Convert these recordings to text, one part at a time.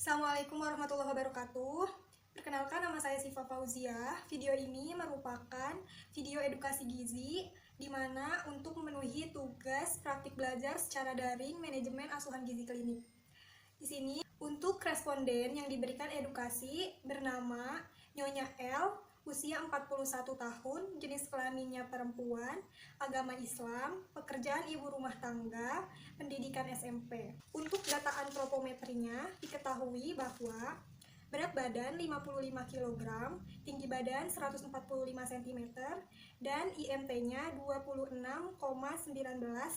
Assalamualaikum warahmatullahi wabarakatuh. Perkenalkan, nama saya Siva Fauzia. Video ini merupakan video edukasi gizi di mana untuk memenuhi tugas praktik belajar secara daring manajemen asuhan gizi klinik. Di sini untuk responden yang diberikan edukasi bernama Nyonya L, usia 41 tahun, jenis kelaminnya perempuan, agama Islam, pekerjaan ibu rumah tangga, pendidikan SMP. Untuk data antropometrinya diketahui bahwa berat badan 55 kg, tinggi badan 145 cm, dan IMT-nya 26,19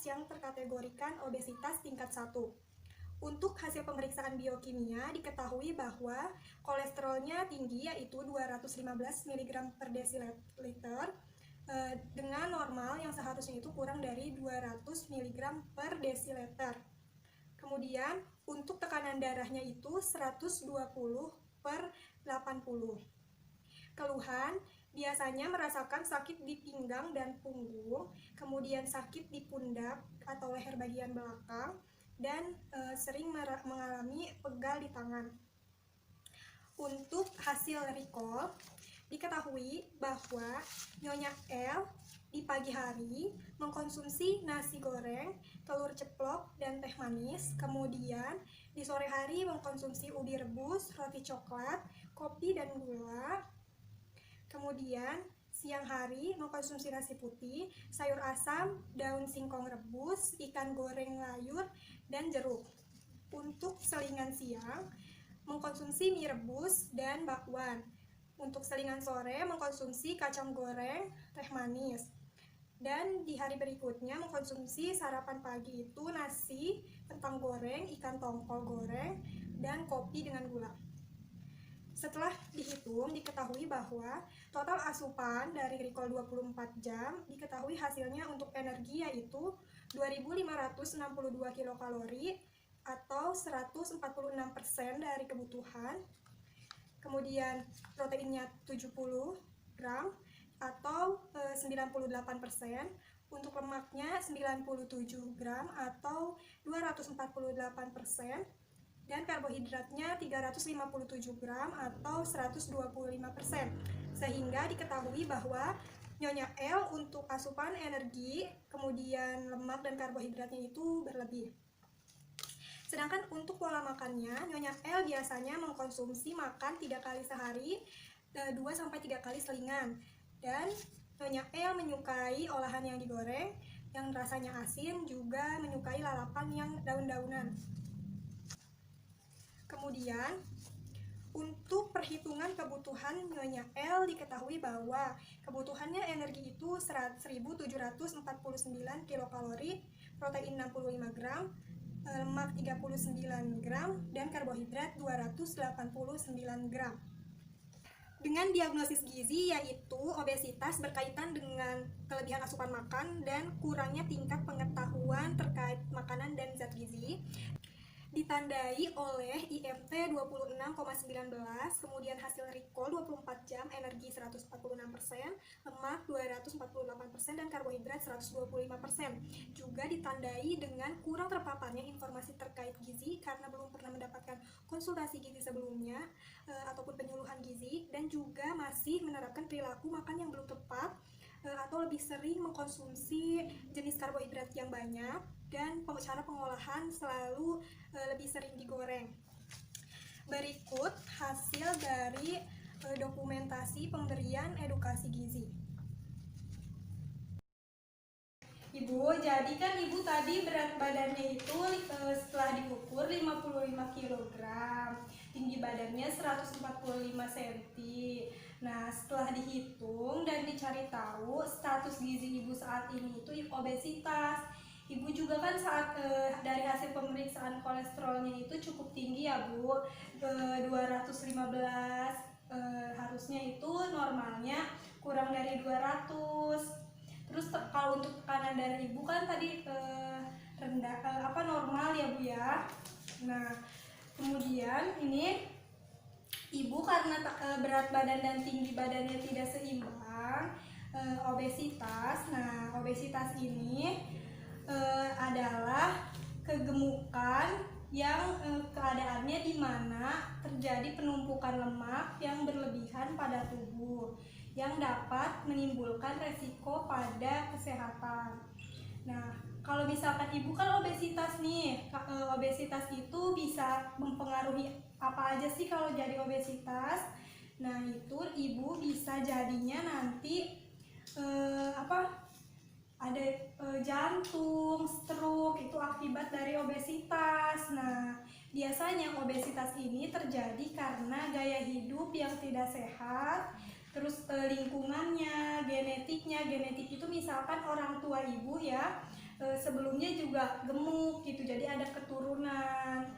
yang terkategorikan obesitas tingkat 1. Untuk hasil pemeriksaan biokimia diketahui bahwa kolesterolnya tinggi, yaitu 215 mg per desiliter, dengan normal yang seharusnya itu kurang dari 200 mg per desiliter. Kemudian untuk tekanan darahnya itu 120 per 80. Keluhan biasanya merasakan sakit di pinggang dan punggung, kemudian sakit di pundak atau leher bagian belakang, dan sering mengalami pegal di tangan. Untuk hasil recall, diketahui bahwa Nyonya L di pagi hari mengkonsumsi nasi goreng, telur ceplok, dan teh manis. Kemudian di sore hari mengkonsumsi ubi rebus, roti coklat, kopi, dan gula. Kemudian siang hari mengkonsumsi nasi putih, sayur asam, daun singkong rebus, ikan goreng layur, dan jeruk. Untuk selingan siang mengkonsumsi mie rebus dan bakwan. Untuk selingan sore mengkonsumsi kacang goreng, teh manis. Dan di hari berikutnya mengkonsumsi sarapan pagi itu nasi, kentang goreng, ikan tongkol goreng, dan kopi dengan gula. Setelah dihitung, diketahui bahwa total asupan dari recall 24 jam diketahui hasilnya untuk energi yaitu 2.562 kilokalori atau 146% dari kebutuhan. Kemudian proteinnya 70 gram atau 98%. Untuk lemaknya 97 gram atau 248%. Dan karbohidratnya 357 gram atau 125%. Sehingga diketahui bahwa Nyonya L untuk asupan energi, kemudian lemak dan karbohidratnya itu berlebih. Sedangkan untuk pola makannya, Nyonya L biasanya mengkonsumsi makan 3 kali sehari, 2-3 kali selingan. Dan Nyonya L menyukai olahan yang digoreng, yang rasanya asin, juga menyukai lalapan yang daun-daunan. Kemudian untuk perhitungan kebutuhan Nyonya L diketahui bahwa kebutuhannya energi itu 1.749 kilokalori, protein 65 gram, lemak 39 gram, dan karbohidrat 289 gram. Dengan diagnosis gizi yaitu obesitas berkaitan dengan kelebihan asupan makan dan kurangnya tingkat pengetahuan terkait makanan dan zat gizi, ditandai oleh IMT 26,19, kemudian hasil recall 24 jam, energi 146%, lemak 248%, dan karbohidrat 125%. Juga ditandai dengan kurang terpaparnya informasi terkait gizi karena belum pernah mendapatkan konsultasi gizi sebelumnya ataupun penyuluhan gizi, dan juga masih menerapkan perilaku makan yang belum tepat atau lebih sering mengkonsumsi jenis karbohidrat yang banyak, dan cara pengolahan selalu lebih sering digoreng. Berikut hasil dari dokumentasi pemberian edukasi gizi. Ibu, jadi kan ibu tadi berat badannya itu setelah diukur 55 kg, tinggi badannya 145 cm. Nah, setelah dihitung dan dicari tahu status gizi ibu saat ini itu obesitas. Ibu juga kan saat dari hasil pemeriksaan kolesterolnya itu cukup tinggi ya Bu, 215, harusnya itu normalnya kurang dari 200. Terus kalau untuk tekanan darah ibu kan tadi rendah, normal ya Bu ya. Nah, kemudian ini ibu karena berat badan dan tinggi badannya tidak seimbang, obesitas. Nah, obesitas ini adalah kegemukan yang keadaannya di mana terjadi penumpukan lemak yang berlebihan pada tubuh yang dapat menimbulkan resiko pada kesehatan. Nah, kalau misalkan ibu kan obesitas nih, obesitas itu bisa mempengaruhi apa aja sih kalau jadi obesitas? Nah, itu ibu bisa jadinya nanti ada jantung, stroke, itu akibat dari obesitas. Nah, biasanya obesitas ini terjadi karena gaya hidup yang tidak sehat, terus lingkungannya, genetiknya. Genetik itu misalkan orang tua ibu ya sebelumnya juga gemuk gitu, jadi ada keturunan.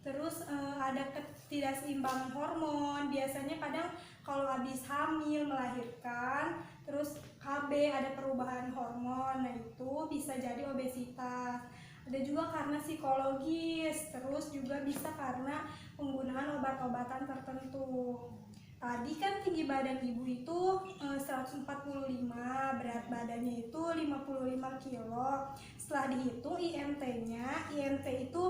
Terus ada ketidakseimbangan hormon, biasanya kadang kalau habis hamil melahirkan, terus KB ada perubahan hormon, nah itu bisa jadi obesitas. Ada juga karena psikologis, terus juga bisa karena penggunaan obat-obatan tertentu. Tadi kan tinggi badan ibu itu 145, berat badannya itu 55 kilo. Setelah dihitung IMT-nya, IMT itu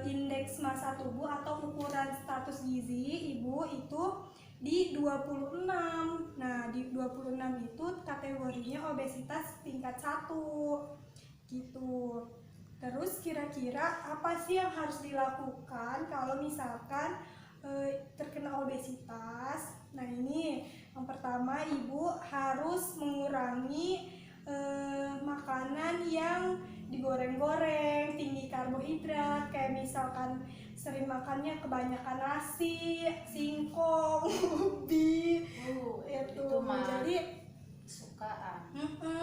indeks massa tubuh atau ukuran status gizi ibu itu di 26. Nah, di 26 itu kategorinya obesitas tingkat 1 gitu. Terus kira-kira apa sih yang harus dilakukan kalau misalkan terkena obesitas? Nah, ini yang pertama, ibu harus mengurangi makanan yang digoreng-goreng, tinggi karbohidrat, kayak misalkan sering makannya kebanyakan nasi, singkong, ubi, itu jadi sukaan.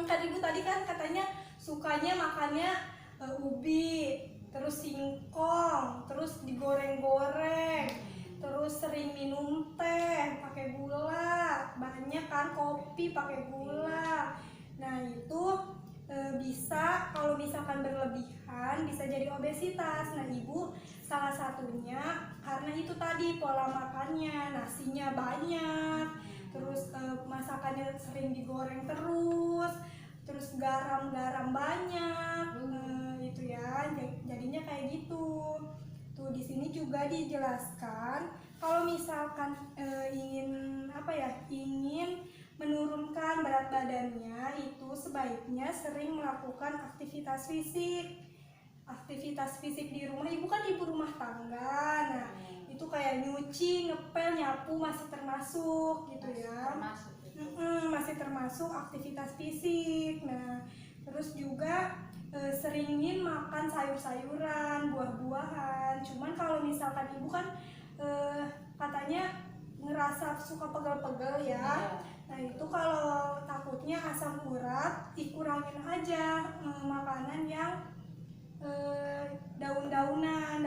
Kan ibu tadi kan katanya sukanya makannya ubi, terus singkong, terus digoreng-goreng, terus sering minum teh pakai gula, banyak kan kopi pakai gula. Nah, itu bisa kalau misalkan berlebihan bisa jadi obesitas. Nah, ibu salah satunya karena itu tadi pola makannya, nasinya banyak, terus masakannya sering digoreng terus garam banyak, itu ya, jadinya kayak gitu. Tuh di sini juga dijelaskan kalau misalkan ingin menurunkan berat badannya itu sebaiknya sering melakukan aktivitas fisik. Aktivitas fisik di rumah, ibu kan ibu rumah tangga. Nah, itu kayak nyuci, ngepel, nyapu masih termasuk gitu ya. Masih termasuk aktivitas fisik. Nah, terus juga seringin makan sayur-sayuran, buah-buahan. Cuman kalau misalkan ibu kan katanya ngerasa suka pegel-pegel ya. Nah, itu kalau takutnya asam urat, dikurangin aja makanan yang daun-daunan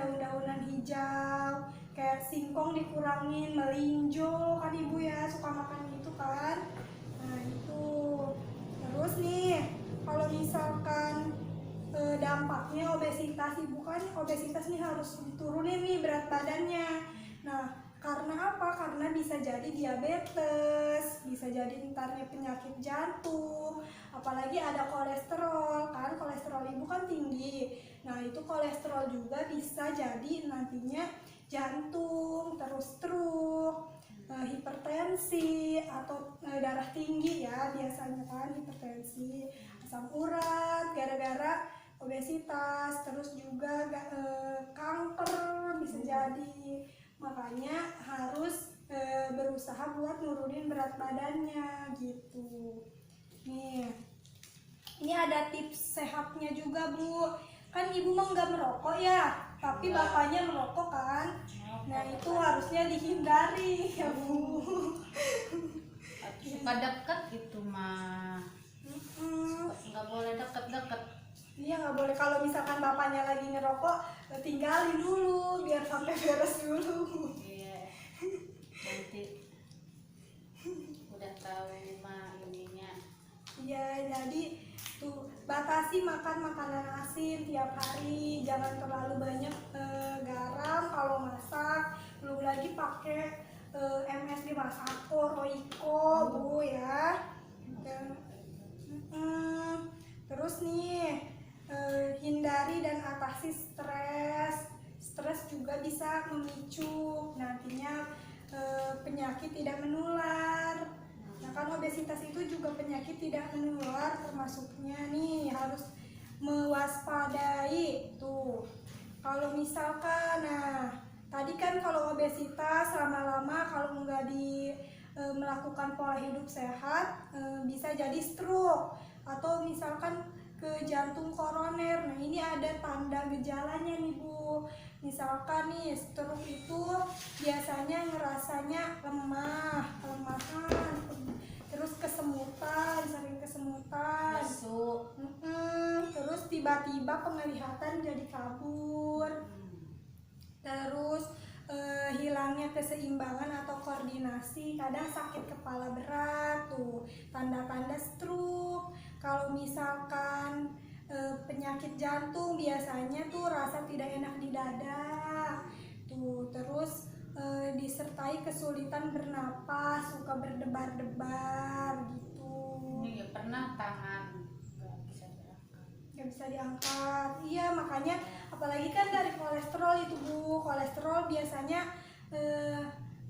hijau, kayak singkong dikurangin, melinjo kan ibu ya suka makan itu kan. Nah, itu terus nih kalau misalkan dampaknya obesitas, ibu kan obesitas nih harus diturunin nih berat badannya. Nah, karena apa? Karena bisa jadi diabetes, bisa jadi entarnya penyakit jantung, apalagi ada kolesterol kan, kolesterol ibu kan tinggi. Nah, itu kolesterol juga bisa jadi nantinya jantung, terus stroke, hipertensi atau darah tinggi ya, biasanya kan hipertensi, asam urat gara-gara obesitas, terus juga kanker bisa jadi. Makanya harus berusaha buat nurunin berat badannya gitu. Nih, ini ada tips sehatnya juga Bu. Kan ibu mah nggak merokok ya, tapi bapaknya merokok kan. Nah, itu harusnya dihindari ya Bu. Suka deket gitu mah, nggak boleh deket-deket. Iya, nggak boleh. Kalau misalkan bapaknya lagi ngerokok, tinggalin dulu biar sampai beres dulu. Iya, nanti udah tahu mah ininya. Iya, jadi tuh batasi makan makanan asin tiap hari, jangan terlalu banyak garam kalau masak, belum lagi pakai MSG Masako, Royco Bu ya. Dan, terus nih hindari dan atasi stres Stres juga bisa memicu nantinya penyakit tidak menular. Nah kan obesitas itu juga penyakit tidak menular, termasuknya nih harus mewaspadai tuh. Kalau misalkan, nah tadi kan kalau obesitas lama-lama kalau nggak melakukan pola hidup sehat bisa jadi stroke atau misalkan ke jantung koroner. Nah ini ada tanda gejalanya nih Bu. Misalkan nih stroke itu biasanya ngerasanya lemah, kelemahan, terus kesemutan, sering kesemutan, terus tiba-tiba penglihatan jadi kabur, terus hilangnya keseimbangan atau koordinasi, kadang sakit kepala berat tuh, tanda-tanda stroke. Kalau misalkan penyakit jantung biasanya tuh rasa tidak enak di dada tuh, terus disertai kesulitan bernapas, suka berdebar-debar gitu. Ini pernah tangan nggak bisa diangkat. Iya, makanya apalagi kan dari kolesterol itu Bu, kolesterol biasanya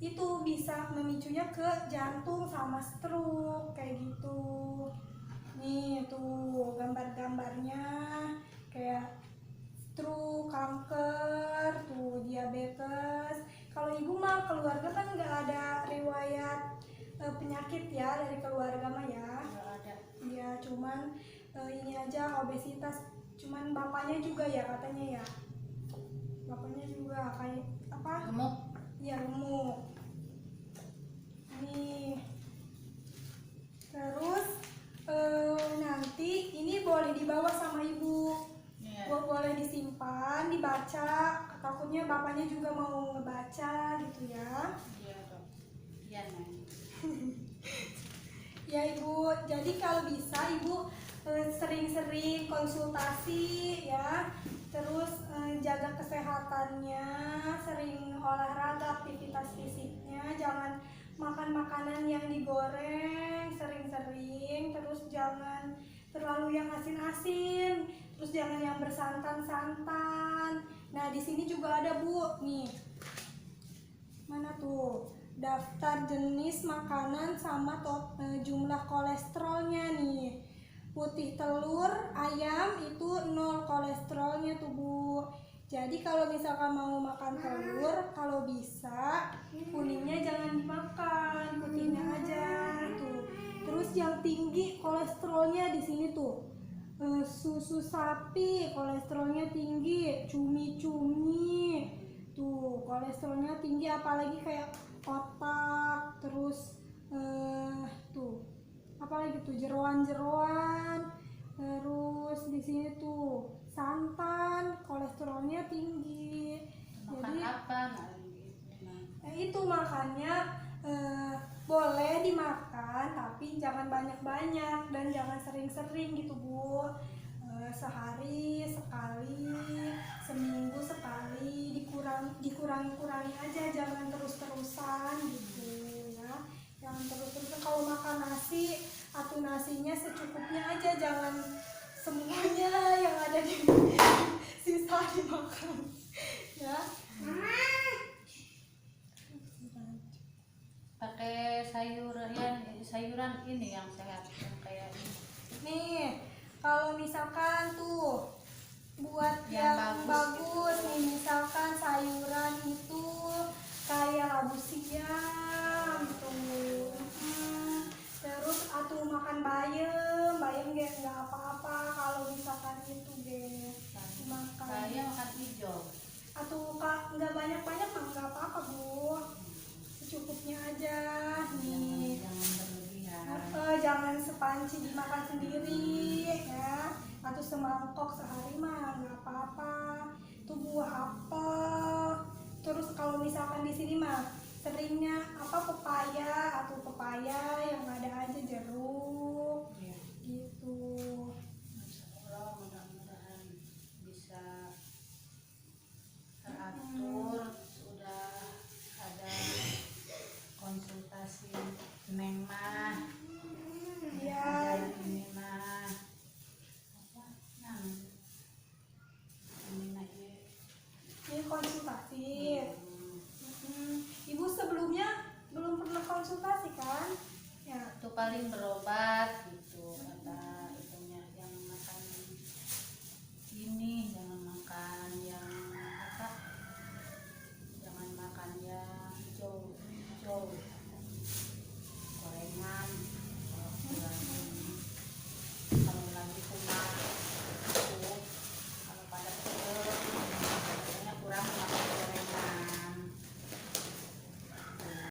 itu bisa memicunya ke jantung sama stroke kayak gitu. Nih tuh gambar-gambarnya kayak stroke, kanker, tuh diabetes. Kalau ibu mah keluarga kan nggak ada riwayat penyakit ya dari keluarga mah ya. nggak ada. Ya cuman ini aja obesitas, cuman bapaknya juga ya katanya ya, bapaknya juga kayak apa? Gemuk. Ya gemuk. Nih terus nanti ini boleh dibawa sama ibu, boleh disimpan, dibaca. Takutnya bapaknya juga mau ngebaca gitu ya. Iya dok. Iya Neng. Ya ibu, jadi kalau bisa ibu sering-sering konsultasi ya, terus jaga kesehatannya, sering olahraga, aktivitas fisiknya, jangan makan makanan yang digoreng sering-sering, terus jangan terlalu yang asin-asin, terus jangan yang bersantan-santan. Nah di sini juga ada Bu nih, mana tuh daftar jenis makanan sama jumlah kolesterolnya nih. Putih telur ayam itu 0 kolesterolnya tuh Bu. Jadi kalau misalkan mau makan telur, kalau bisa kuningnya jangan dimakan, putihnya aja tuh. Terus yang tinggi kolesterolnya di sini tuh susu sapi kolesterolnya tinggi, cumi-cumi tuh kolesterolnya tinggi, apalagi kayak otak, terus tuh apalagi tuh jeroan-jeroan, terus di sini tuh santan kolesterolnya tinggi. Makan Jadi apa? itu makanya boleh dimakan tapi jangan banyak-banyak dan jangan sering-sering gitu Bu. Sehari sekali, seminggu sekali, dikurangi aja, jangan terus-terusan gitu ya. Jangan terus-terusan. Kalau makan nasi, atau nasinya secukupnya aja, jangan semuanya yang ada di sisa dimakan ya. Pakai sayuran ini yang sehat, yang kayak ini. Nih kalau misalkan tuh buat Yang yang bagus bagus gitu. nih, misalkan sayuran itu kayak labu siam tuh, terus atau makan bayam nggak apa-apa kalau misalkan itu dimakan. Saya makan hijau. Atau nggak banyak-banyak mah nggak apa-apa Bu, secukupnya aja nih. Jangan berlebihan. Jangan sepanci dimakan sendiri ya, atau semangkok sehari mah nggak apa-apa. Itu buah apel. Terus kalau misalkan di sini mah seringnya apa pepaya, atau pepaya yang ada aja jeruk gitu. Allah mudah-mudahan bisa teratur. Sudah ada konsultasi Neng mah. Ya, Ini mah apa? Nah, ini ini konsultasi paling